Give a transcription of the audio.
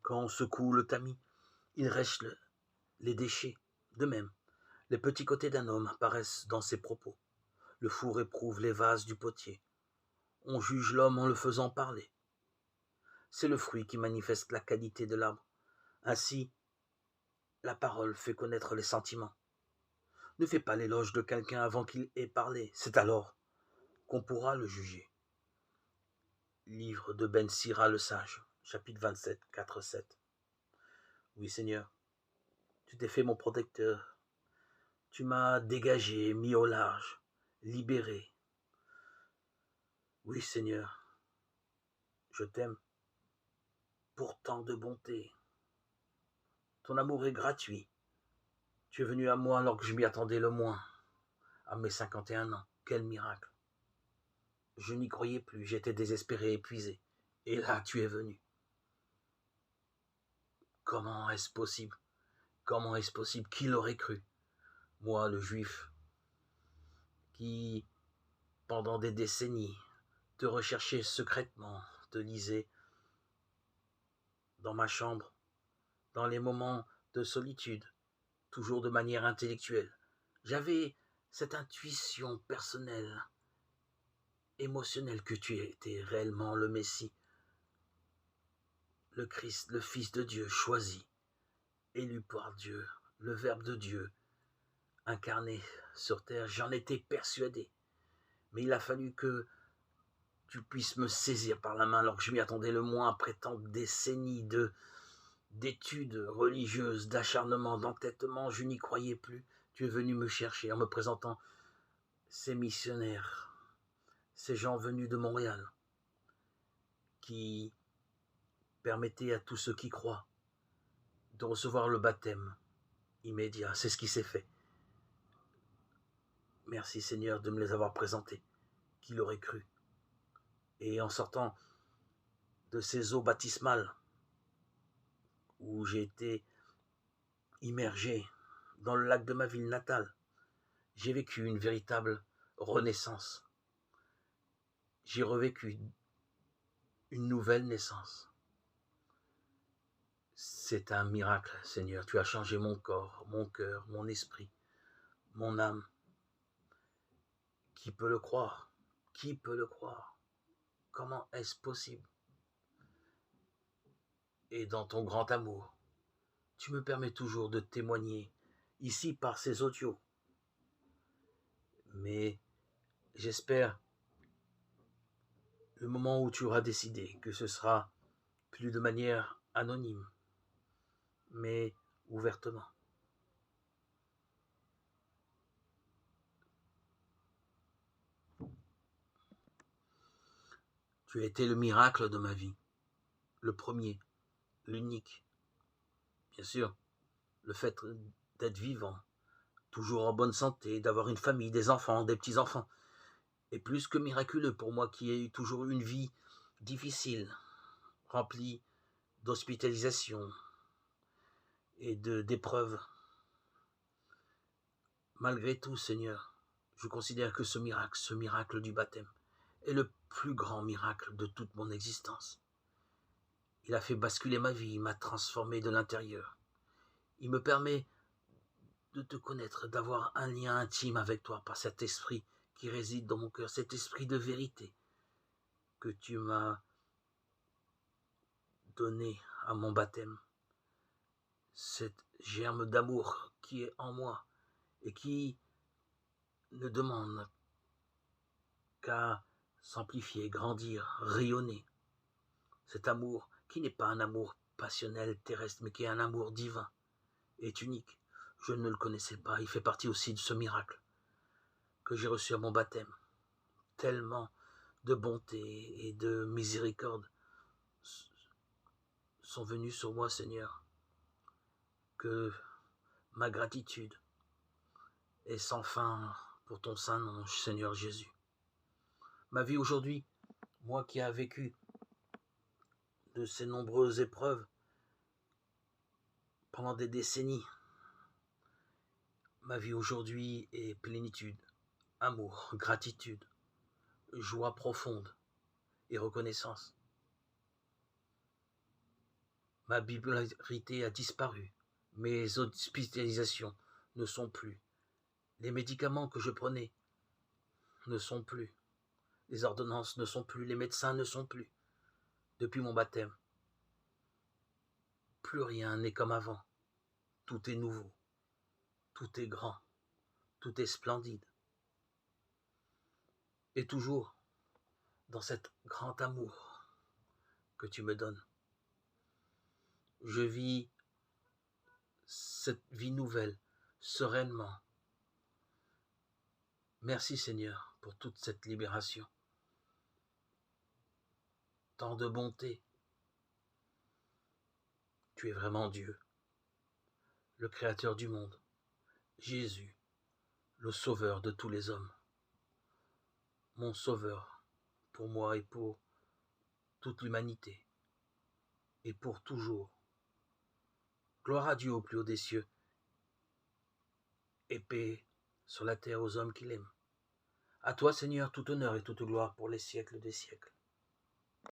Quand on secoue le tamis, il reste les déchets. De même, les petits côtés d'un homme apparaissent dans ses propos. Le four éprouve les vases du potier. On juge l'homme en le faisant parler. C'est le fruit qui manifeste la qualité de l'arbre. Ainsi, la parole fait connaître les sentiments. Ne fais pas l'éloge de quelqu'un avant qu'il ait parlé. C'est alors qu'on pourra le juger. Livre de Ben Sira le sage, chapitre 27, 4-7. Oui, Seigneur, tu t'es fait mon protecteur. Tu m'as dégagé, mis au large, libéré. Oui, Seigneur, je t'aime pour tant de bonté. Ton amour est gratuit. Tu es venu à moi alors que je m'y attendais le moins. À mes 51 ans, quel miracle. Je n'y croyais plus, j'étais désespéré, épuisé. Et là, tu es venu. Comment est-ce possible? Comment est-ce possible? Qui l'aurait cru? Moi, le juif, qui, pendant des décennies, te recherchais secrètement, te lisais dans ma chambre, dans les moments de solitude, toujours de manière intellectuelle. J'avais cette intuition personnelle, émotionnelle, que tu étais réellement le Messie, le Christ, le Fils de Dieu, choisi, élu par Dieu, le Verbe de Dieu, incarné sur terre. J'en étais persuadé. Mais il a fallu que tu puisses me saisir par la main alors que je m'y attendais le moins après tant de décennies d'études religieuses, d'acharnement, d'entêtement. Je n'y croyais plus. Tu es venu me chercher en me présentant ces missionnaires, ces gens venus de Montréal, qui permettaient à tous ceux qui croient de recevoir le baptême immédiat. C'est ce qui s'est fait. Merci Seigneur de me les avoir présentés. Qui l'aurait cru? Et en sortant de ces eaux baptismales où j'ai été immergé dans le lac de ma ville natale, j'ai vécu une véritable renaissance. J'ai revécu une nouvelle naissance. C'est un miracle, Seigneur. Tu as changé mon corps, mon cœur, mon esprit, mon âme. Qui peut le croire? Qui peut le croire? Comment est-ce possible? Et dans ton grand amour, tu me permets toujours de témoigner, ici par ces audios. Mais j'espère le moment où tu auras décidé que ce sera plus de manière anonyme, mais ouvertement. Tu as été le miracle de ma vie, le premier, l'unique. Bien sûr, le fait d'être vivant, toujours en bonne santé, d'avoir une famille, des enfants, des petits-enfants, est plus que miraculeux pour moi qui ai toujours eu une vie difficile, remplie d'hospitalisation et d'épreuves. Malgré tout, Seigneur, je considère que ce miracle du baptême, est le plus grand miracle de toute mon existence. Il a fait basculer ma vie, il m'a transformé de l'intérieur. Il me permet de te connaître, d'avoir un lien intime avec toi par cet esprit qui réside dans mon cœur, cet esprit de vérité que tu m'as donné à mon baptême, cette germe d'amour qui est en moi et qui ne demande qu'à s'amplifier, grandir, rayonner. Cet amour qui n'est pas un amour passionnel, terrestre, mais qui est un amour divin, est unique. Je ne le connaissais pas, il fait partie aussi de ce miracle que j'ai reçu à mon baptême. Tellement de bonté et de miséricorde sont venus sur moi, Seigneur, que ma gratitude est sans fin pour ton saint nom, Seigneur Jésus. Ma vie aujourd'hui, moi qui ai vécu de ces nombreuses épreuves pendant des décennies, ma vie aujourd'hui est plénitude, amour, gratitude, joie profonde et reconnaissance. Ma bipolarité a disparu. Mes hospitalisations ne sont plus. Les médicaments que je prenais ne sont plus. Les ordonnances ne sont plus. Les médecins ne sont plus. Depuis mon baptême, plus rien n'est comme avant. Tout est nouveau. Tout est grand. Tout est splendide. Et toujours dans cet grand amour que tu me donnes. Je vis cette vie nouvelle sereinement. Merci Seigneur pour toute cette libération. Tant de bonté. Tu es vraiment Dieu, le Créateur du monde, Jésus, le Sauveur de tous les hommes, mon Sauveur pour moi et pour toute l'humanité, et pour toujours. Gloire à Dieu au plus haut des cieux, et paix sur la terre aux hommes qu'il aime. À toi Seigneur, tout honneur et toute gloire pour les siècles des siècles.